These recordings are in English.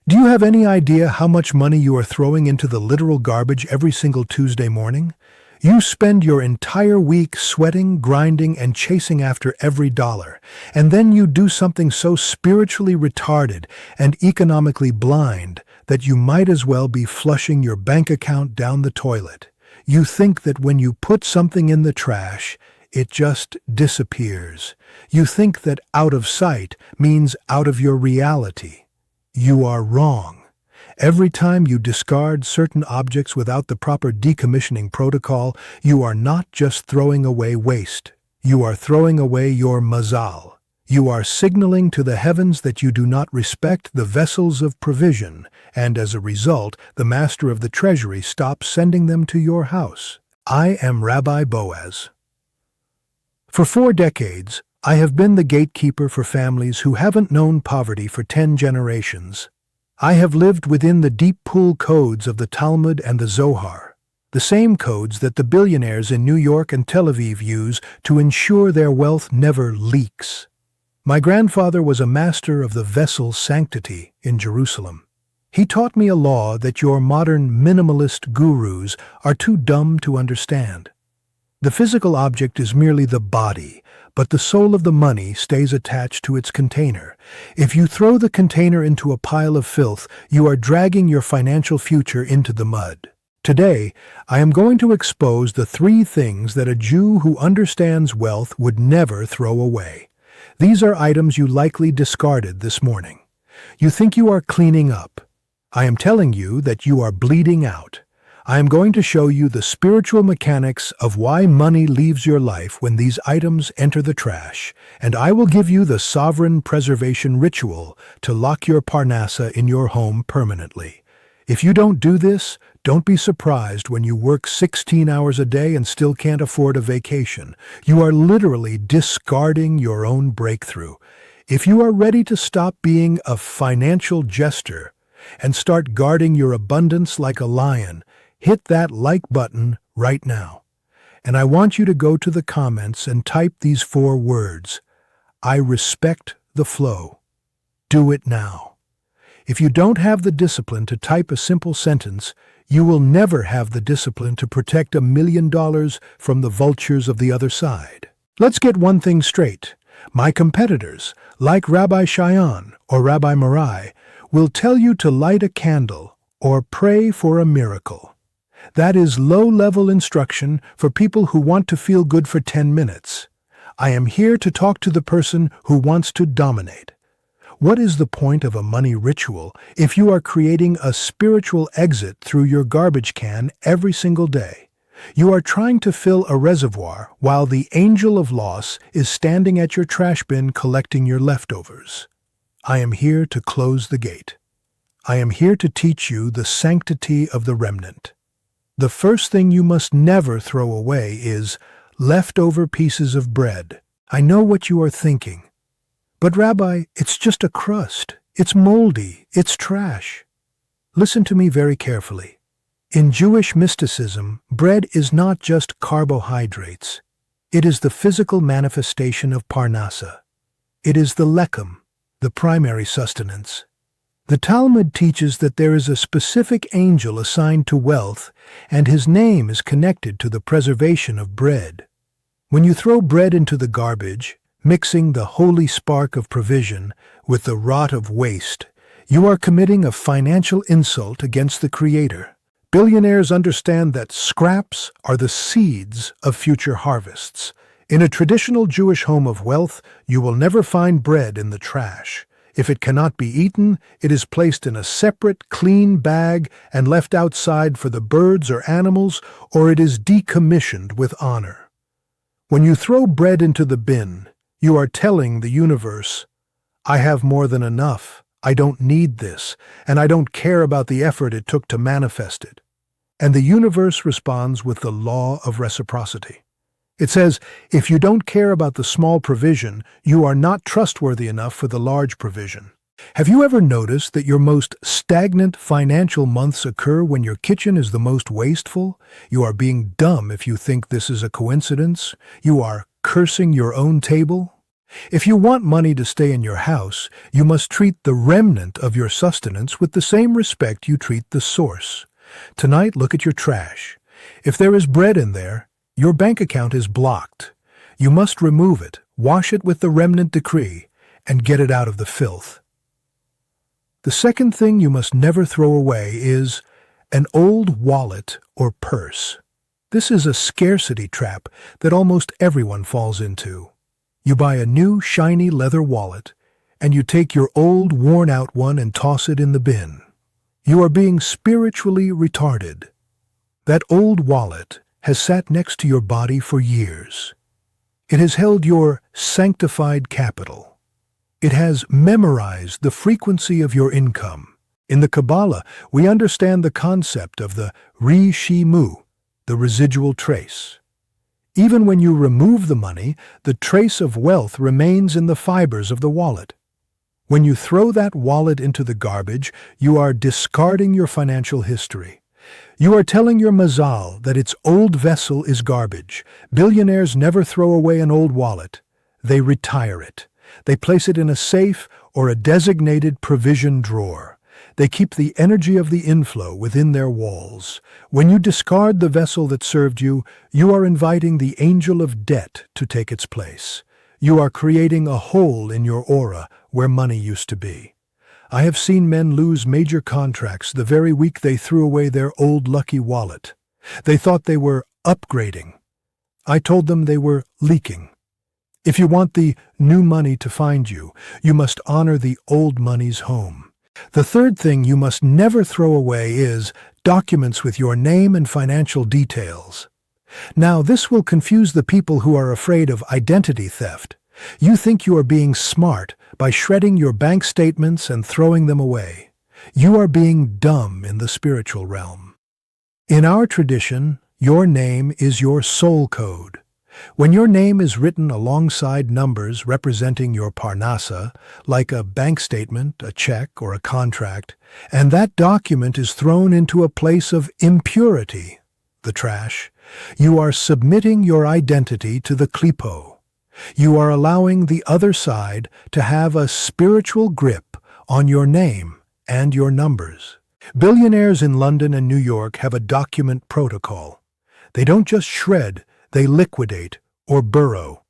Do you have any idea how much money you are throwing into the literal garbage every single Tuesday morning? You spend your entire week sweating, grinding, and chasing after every dollar, and then you do something so spiritually retarded and economically blind that you might as well be flushing your bank account down the toilet. You think that when you put something in the trash, it just disappears. You think that out of sight means out of your reality. You are wrong. Every time you discard certain objects without the proper decommissioning protocol, you are not just throwing away waste. You are throwing away your mazal. You are signaling to the heavens that you do not respect the vessels of provision, and as a result, the master of the treasury stops sending them to your house. I am Rabbi Boaz. For 4 decades, I have been the gatekeeper for families who haven't known poverty for 10 generations. I have lived within the deep pool codes of the Talmud and the Zohar, the same codes that the billionaires in New York and Tel Aviv use to ensure their wealth never leaks. My grandfather was a master of the vessel sanctity in Jerusalem. He taught me a law that your modern minimalist gurus are too dumb to understand. The physical object is merely the body, but the soul of the money stays attached to its container. If you throw the container into a pile of filth, you are dragging your financial future into the mud. Today, I am going to expose the 3 things that a Jew who understands wealth would never throw away. These are items you likely discarded this morning. You think you are cleaning up. I am telling you that you are bleeding out. I am going to show you the spiritual mechanics of why money leaves your life when these items enter the trash, and I will give you the sovereign preservation ritual to lock your parnassa in your home permanently. If you don't do this, don't be surprised when you work 16 hours a day and still can't afford a vacation. You are literally discarding your own breakthrough. If you are ready to stop being a financial jester and start guarding your abundance like a lion, hit that like button right now. And I want you to go to the comments and type these 4 words. I respect the flow. Do it now. If you don't have the discipline to type a simple sentence, you will never have the discipline to protect $1 million from the vultures of the other side. Let's get one thing straight. My competitors, like Rabbi Cheyenne or Rabbi Marai, will tell you to light a candle or pray for a miracle. That is low-level instruction for people who want to feel good for 10 minutes. I am here to talk to the person who wants to dominate. What is the point of a money ritual if you are creating a spiritual exit through your garbage can every single day? You are trying to fill a reservoir while the angel of loss is standing at your trash bin collecting your leftovers. I am here to close the gate. I am here to teach you the sanctity of the remnant. The first thing you must never throw away is leftover pieces of bread. I know what you are thinking. But Rabbi, it's just a crust. It's moldy. It's trash. Listen to me very carefully. In Jewish mysticism, bread is not just carbohydrates. It is the physical manifestation of parnassa. It is the lechem, the primary sustenance. The Talmud teaches that there is a specific angel assigned to wealth, and his name is connected to the preservation of bread. When you throw bread into the garbage, mixing the holy spark of provision with the rot of waste, you are committing a financial insult against the Creator. Billionaires understand that scraps are the seeds of future harvests. In a traditional Jewish home of wealth, you will never find bread in the trash. If it cannot be eaten, it is placed in a separate, clean bag and left outside for the birds or animals, or it is decommissioned with honor. When you throw bread into the bin, you are telling the universe, I have more than enough, I don't need this, and I don't care about the effort it took to manifest it. And the universe responds with the law of reciprocity. It says, if you don't care about the small provision, you are not trustworthy enough for the large provision. Have you ever noticed that your most stagnant financial months occur when your kitchen is the most wasteful? You are being dumb if you think this is a coincidence. You are cursing your own table. If you want money to stay in your house, you must treat the remnant of your sustenance with the same respect you treat the source. Tonight, look at your trash. If there is bread in there, your bank account is blocked. You must remove it, wash it with the remnant decree, and get it out of the filth. The second thing you must never throw away is an old wallet or purse. This is a scarcity trap that almost everyone falls into. You buy a new, shiny leather wallet, and you take your old, worn-out one and toss it in the bin. You are being spiritually retarded. That old wallet has sat next to your body for years. It has held your sanctified capital. It has memorized the frequency of your income. In the Kabbalah, we understand the concept of the Rishimu, the residual trace. Even when you remove the money, the trace of wealth remains in the fibers of the wallet. When you throw that wallet into the garbage, you are discarding your financial history. You are telling your mazal that its old vessel is garbage. Billionaires never throw away an old wallet. They retire it. They place it in a safe or a designated provision drawer. They keep the energy of the inflow within their walls. When you discard the vessel that served you, you are inviting the angel of debt to take its place. You are creating a hole in your aura where money used to be. I have seen men lose major contracts the very week they threw away their old lucky wallet. They thought they were upgrading. I told them they were leaking. If you want the new money to find you, you must honor the old money's home. The third thing you must never throw away is documents with your name and financial details. Now, this will confuse the people who are afraid of identity theft. You think you are being smart by shredding your bank statements and throwing them away. You are being dumb in the spiritual realm. In our tradition, your name is your soul code. When your name is written alongside numbers representing your parnasa, like a bank statement, a check, or a contract, and that document is thrown into a place of impurity, the trash, you are submitting your identity to the klipo. You are allowing the other side to have a spiritual grip on your name and your numbers. Billionaires in London and New York have a document protocol. They don't just shred, they liquidate or burrow.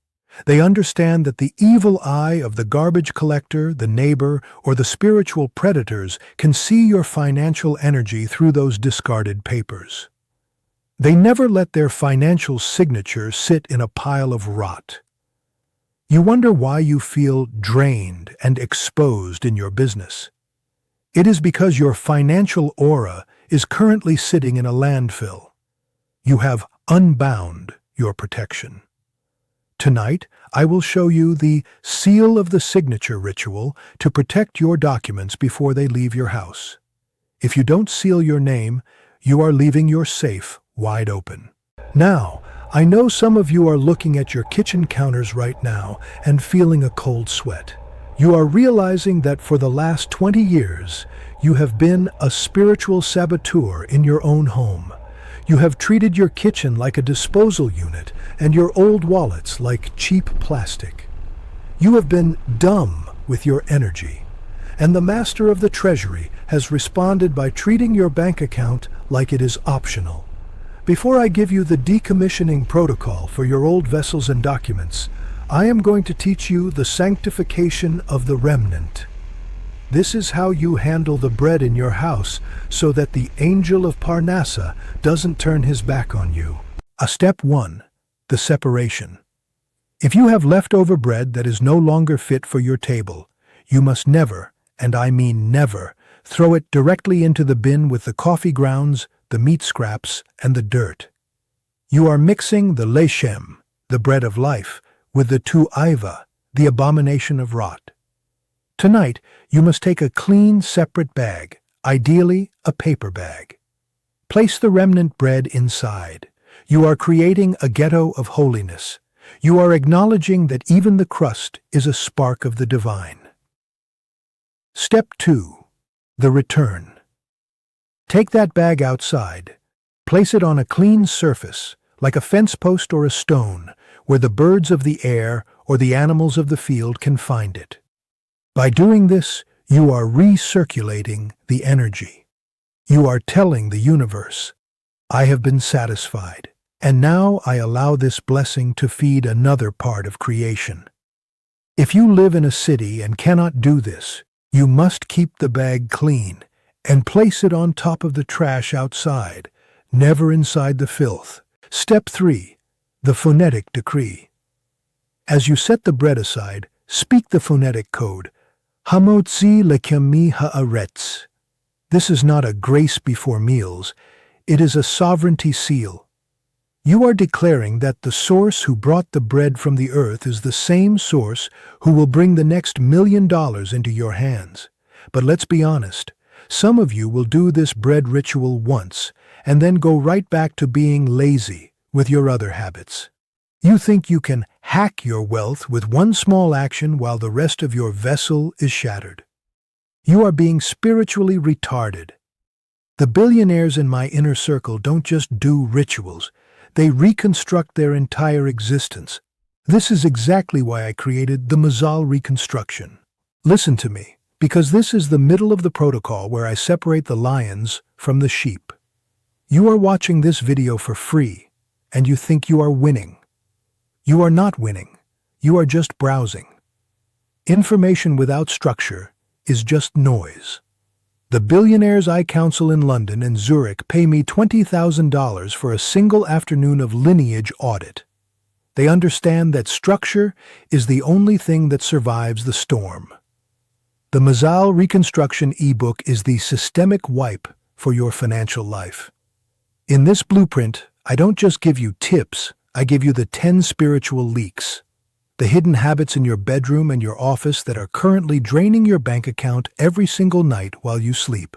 They understand that the evil eye of the garbage collector, the neighbor, or the spiritual predators can see your financial energy through those discarded papers. They never let their financial signature sit in a pile of rot. You wonder why you feel drained and exposed in your business. It is because your financial aura is currently sitting in a landfill. You have unbound your protection. Tonight, I will show you the seal of the signature ritual to protect your documents before they leave your house. If you don't seal your name, you are leaving your safe wide open. Now, I know some of you are looking at your kitchen counters right now and feeling a cold sweat. You are realizing that for the last 20 years, you have been a spiritual saboteur in your own home. You have treated your kitchen like a disposal unit and your old wallets like cheap plastic. You have been dumb with your energy, and the master of the treasury has responded by treating your bank account like it is optional. Before I give you the decommissioning protocol for your old vessels and documents, I am going to teach you the sanctification of the remnant. This is how you handle the bread in your house so that the angel of Parnassa doesn't turn his back on you. Step 1. The separation. If you have leftover bread that is no longer fit for your table, you must never, and I mean never, throw it directly into the bin with the coffee grounds, the meat scraps, and the dirt. You are mixing the lechem, the bread of life, with the tu'aiva, the abomination of rot. Tonight, you must take a clean, separate bag, ideally a paper bag. Place the remnant bread inside. You are creating a ghetto of holiness. You are acknowledging that even the crust is a spark of the divine. Step 2. The return. Take that bag outside. Place it on a clean surface, like a fence post or a stone, where the birds of the air or the animals of the field can find it. By doing this, you are recirculating the energy. You are telling the universe, I have been satisfied, and now I allow this blessing to feed another part of creation. If you live in a city and cannot do this, you must keep the bag clean and place it on top of the trash outside, never inside the filth. Step 3. The phonetic decree. As you set the bread aside, speak the phonetic code, Hamotzi lekemi haaretz. This is not a grace before meals, it is a sovereignty seal. You are declaring that the source who brought the bread from the earth is the same source who will bring the next $1 million into your hands. But let's be honest, some of you will do this bread ritual once and then go right back to being lazy with your other habits. You think you can hack your wealth with one small action while the rest of your vessel is shattered. You are being spiritually retarded. The billionaires in my inner circle don't just do rituals, they reconstruct their entire existence. This is exactly why I created the Mazal Reconstruction. Listen to me, because this is the middle of the protocol where I separate the lions from the sheep. You are watching this video for free, and you think you are winning. You are not winning. You are just browsing. Information without structure is just noise. The billionaires I counsel in London and Zurich pay me $20,000 for a single afternoon of lineage audit. They understand that structure is the only thing that survives the storm. The Mazal Reconstruction ebook is the systemic wipe for your financial life. In this blueprint, I don't just give you tips, I give you the 10 spiritual leaks, the hidden habits in your bedroom and your office that are currently draining your bank account every single night while you sleep.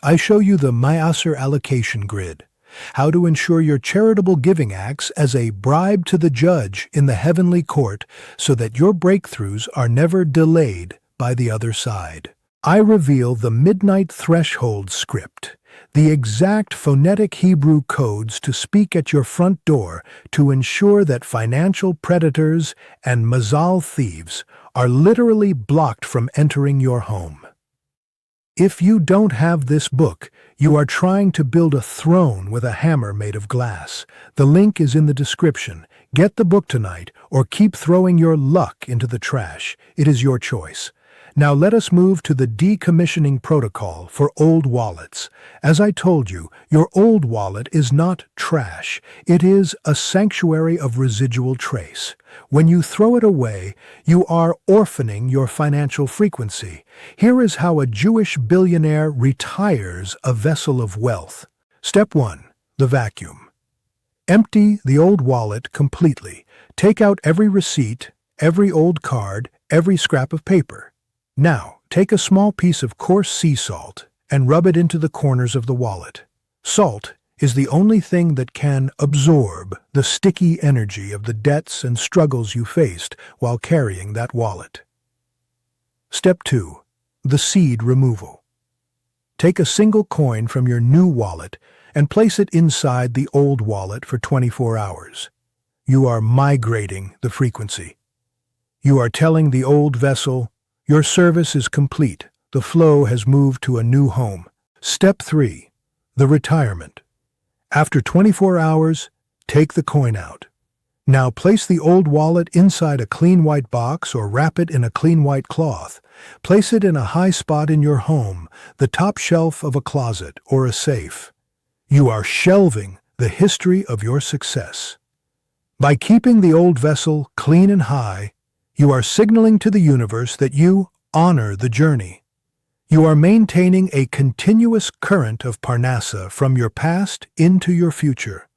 I show you the Maaser allocation grid, how to ensure your charitable giving acts as a bribe to the judge in the heavenly court so that your breakthroughs are never delayed by the other side. I reveal the midnight threshold script, the exact phonetic Hebrew codes to speak at your front door to ensure that financial predators and mazal thieves are literally blocked from entering your home. If you don't have this book, you are trying to build a throne with a hammer made of glass. The link is in the description. Get the book tonight or keep throwing your luck into the trash. It is your choice. Now let us move to the decommissioning protocol for old wallets. As I told you, your old wallet is not trash. It is a sanctuary of residual trace. When you throw it away, you are orphaning your financial frequency. Here is how a Jewish billionaire retires a vessel of wealth. Step 1. The vacuum. Empty the old wallet completely. Take out every receipt, every old card, every scrap of paper. Now, take a small piece of coarse sea salt and rub it into the corners of the wallet. Salt is the only thing that can absorb the sticky energy of the debts and struggles you faced while carrying that wallet. Step 2. The seed removal. Take a single coin from your new wallet and place it inside the old wallet for 24 hours. You are migrating the frequency. You are telling the old vessel, your service is complete. The flow has moved to a new home. Step 3. The retirement. After 24 hours, take the coin out. Now place the old wallet inside a clean white box or wrap it in a clean white cloth. Place it in a high spot in your home, the top shelf of a closet or a safe. You are shelving the history of your success. By keeping the old vessel clean and high, you are signaling to the universe that you honor the journey. You are maintaining a continuous current of Parnassa from your past into your future.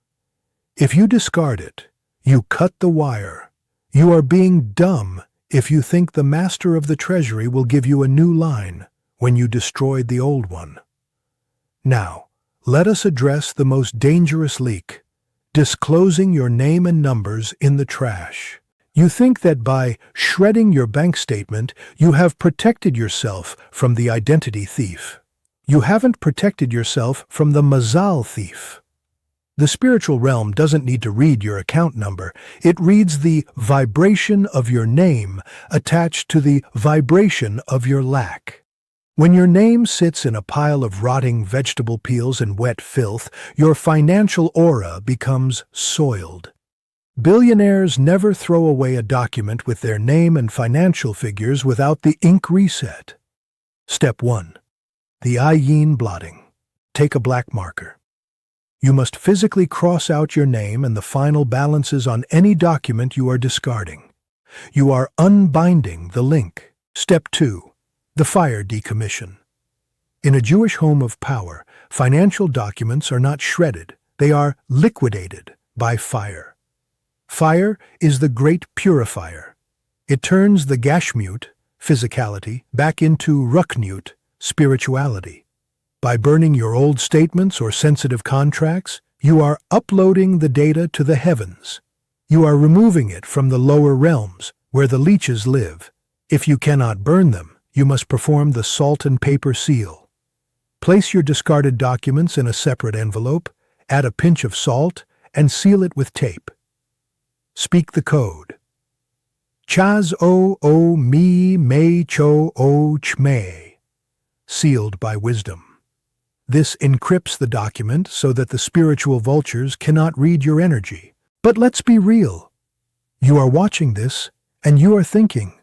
If you discard it, you cut the wire. You are being dumb if you think the master of the treasury will give you a new line when you destroyed the old one. Now, let us address the most dangerous leak, disclosing your name and numbers in the trash. You think that by shredding your bank statement, you have protected yourself from the identity thief. You haven't protected yourself from the mazal thief. The spiritual realm doesn't need to read your account number. It reads the vibration of your name attached to the vibration of your lack. When your name sits in a pile of rotting vegetable peels and wet filth, your financial aura becomes soiled. Billionaires never throw away a document with their name and financial figures without the ink reset. Step 1. The ayin blotting. Take a black marker. You must physically cross out your name and the final balances on any document you are discarding. You are unbinding the link. Step 2. The fire decommission. In a Jewish home of power, financial documents are not shredded, they are liquidated by fire. Fire is the great purifier. It turns the gashmut, physicality, back into ruchnut, spirituality. By burning your old statements or sensitive contracts, you are uploading the data to the heavens. You are removing it from the lower realms, where the leeches live. If you cannot burn them, you must perform the salt and paper seal. Place your discarded documents in a separate envelope, add a pinch of salt, and seal it with tape. Speak the code. Chaz o mi me cho o chme. Sealed by wisdom. This encrypts the document so that the spiritual vultures cannot read your energy. But let's be real. You are watching this, and you are thinking,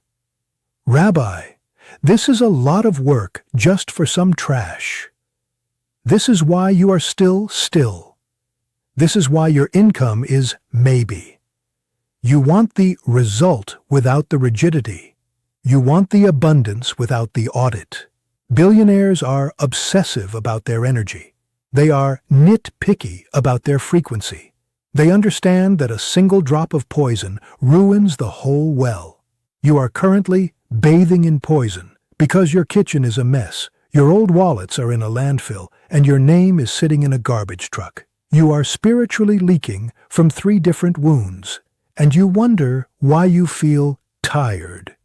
Rabbi, this is a lot of work just for some trash. This is why you are still. This is why your income is maybe. You want the result without the rigidity. You want the abundance without the audit. Billionaires are obsessive about their energy. They are nitpicky about their frequency. They understand that a single drop of poison ruins the whole well. You are currently bathing in poison because your kitchen is a mess, your old wallets are in a landfill, and your name is sitting in a garbage truck. You are spiritually leaking from 3 different wounds, and you wonder why you feel tired.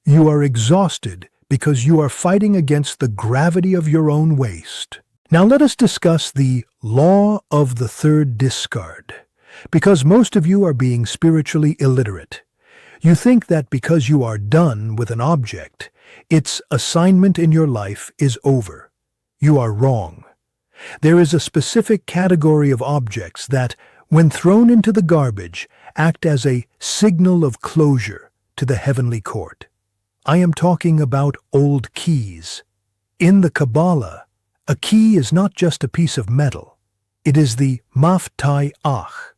You are exhausted because you are fighting against the gravity of your own waste. Now let us discuss the law of the third discard. Because most of you are being spiritually illiterate. You think that because you are done with an object, its assignment in your life is over. You are wrong. There is a specific category of objects that, when thrown into the garbage, act as a signal of closure to the heavenly court. I am talking about old keys. In the Kabbalah, a key is not just a piece of metal. It is the maftayach,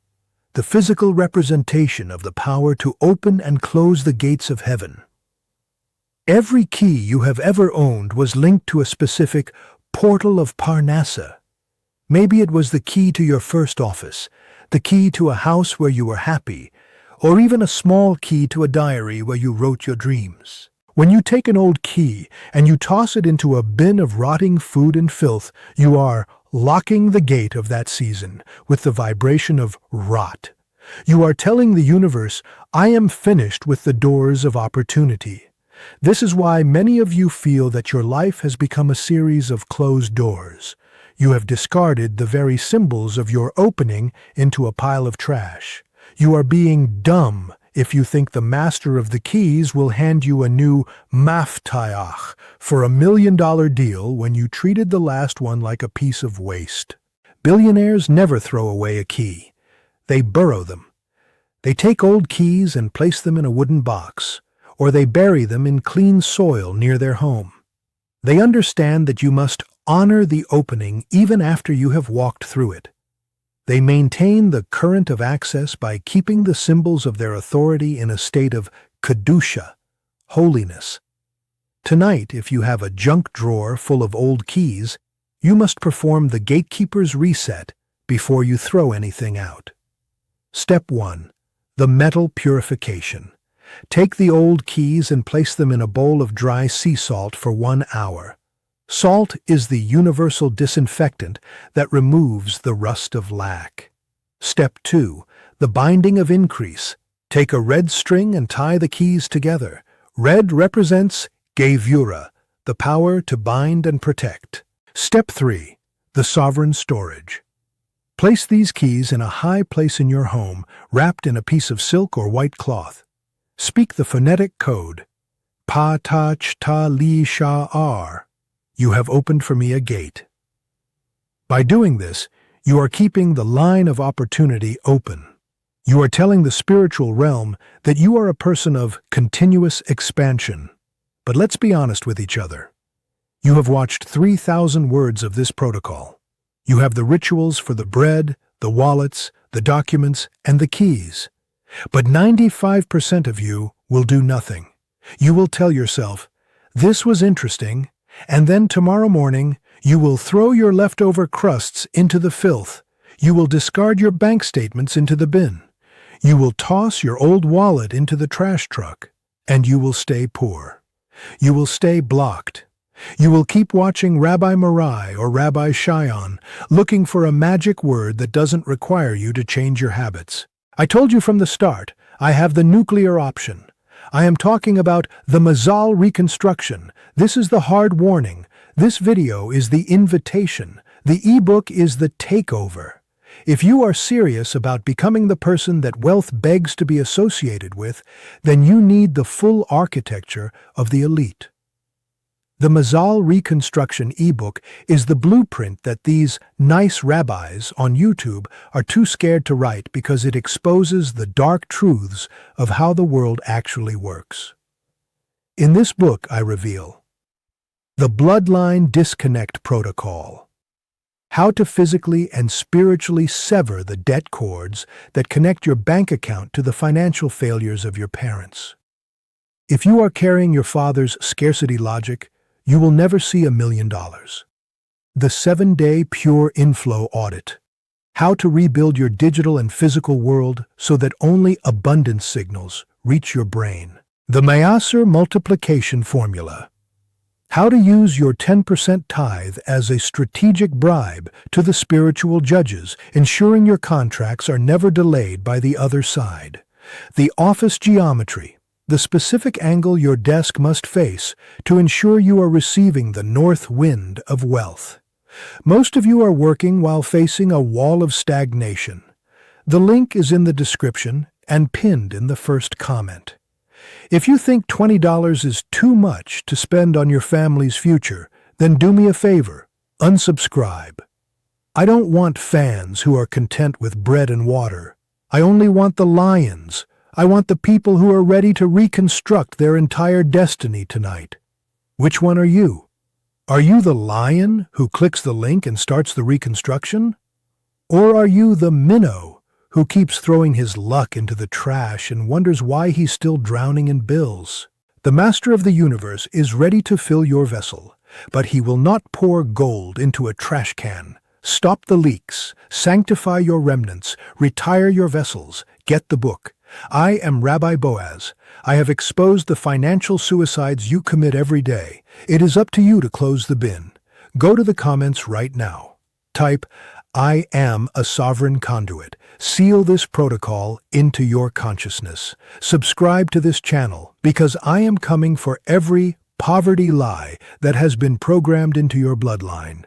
the physical representation of the power to open and close the gates of heaven. Every key you have ever owned was linked to a specific portal of Parnassa. Maybe it was the key to your first office, the key to a house where you were happy, or even a small key to a diary where you wrote your dreams. When you take an old key and you toss it into a bin of rotting food and filth, you are locking the gate of that season with the vibration of rot. You are telling the universe, I am finished with the doors of opportunity. This is why many of you feel that your life has become a series of closed doors. You have discarded the very symbols of your opening into a pile of trash. You are being dumb if you think the master of the keys will hand you a new maftayach for $1 million deal when you treated the last one like a piece of waste. Billionaires never throw away a key. They burrow them. They take old keys and place them in a wooden box, or they bury them in clean soil near their home. They understand that you must honor the opening even after you have walked through it. They maintain the current of access by keeping the symbols of their authority in a state of kedusha, holiness. Tonight, if you have a junk drawer full of old keys, you must perform the gatekeeper's reset before you throw anything out. Step 1. The metal purification. Take the old keys and place them in a bowl of dry sea salt for 1 hour. Salt is the universal disinfectant that removes the rust of lack. Step 2. The binding of increase. Take a red string and tie the keys together. Red represents Gevura, the power to bind and protect. Step 3. The sovereign storage. Place these keys in a high place in your home, wrapped in a piece of silk or white cloth. Speak the phonetic code. Pa ta ch ta li sha ar. You have opened for me a gate. By doing this, you are keeping the line of opportunity open. You are telling the spiritual realm that you are a person of continuous expansion. But let's be honest with each other. You have watched 3,000 words of this protocol. You have the rituals for the bread, the wallets, the documents, and the keys. But 95% of you will do nothing. You will tell yourself, "This was interesting," and then tomorrow morning, you will throw your leftover crusts into the filth. You will discard your bank statements into the bin. You will toss your old wallet into the trash truck, and you will stay poor. You will stay blocked. You will keep watching Rabbi Marai or Rabbi Shion, looking for a magic word that doesn't require you to change your habits. I told you from the start, I have the nuclear option. I am talking about the Mazal Reconstruction. This is the hard warning. This video is the invitation. The ebook is the takeover. If you are serious about becoming the person that wealth begs to be associated with, then you need the full architecture of the elite. The Mazal Reconstruction ebook is the blueprint that these nice rabbis on YouTube are too scared to write because it exposes the dark truths of how the world actually works. In this book, I reveal the Bloodline Disconnect Protocol. How to physically and spiritually sever the debt cords that connect your bank account to the financial failures of your parents. If you are carrying your father's scarcity logic, you will never see $1 million. The 7-day pure inflow audit. How to rebuild your digital and physical world so that only abundance signals reach your brain. The Maaser multiplication formula. How to use your 10% tithe as a strategic bribe to the spiritual judges, ensuring your contracts are never delayed by the other side. The office geometry. The specific angle your desk must face to ensure you are receiving the north wind of wealth. Most of you are working while facing a wall of stagnation. The link is in the description and pinned in the first comment. If you think $20 is too much to spend on your family's future, then do me a favor, unsubscribe. I don't want fans who are content with bread and water. I only want the lions. I want the people who are ready to reconstruct their entire destiny tonight. Which one are you? Are you the lion who clicks the link and starts the reconstruction? Or are you the minnow who keeps throwing his luck into the trash and wonders why he's still drowning in bills? The Master of the Universe is ready to fill your vessel, but he will not pour gold into a trash can. Stop the leaks, sanctify your remnants, retire your vessels, get the book. I am Rabbi Boaz. I have exposed the financial suicides you commit every day. It is up to you to close the bin. Go to the comments right now. Type, "I am a sovereign conduit." Seal this protocol into your consciousness. Subscribe to this channel because I am coming for every poverty lie that has been programmed into your bloodline.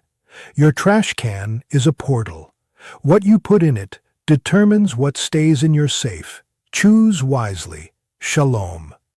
Your trash can is a portal. What you put in it determines what stays in your safe. Choose wisely. Shalom.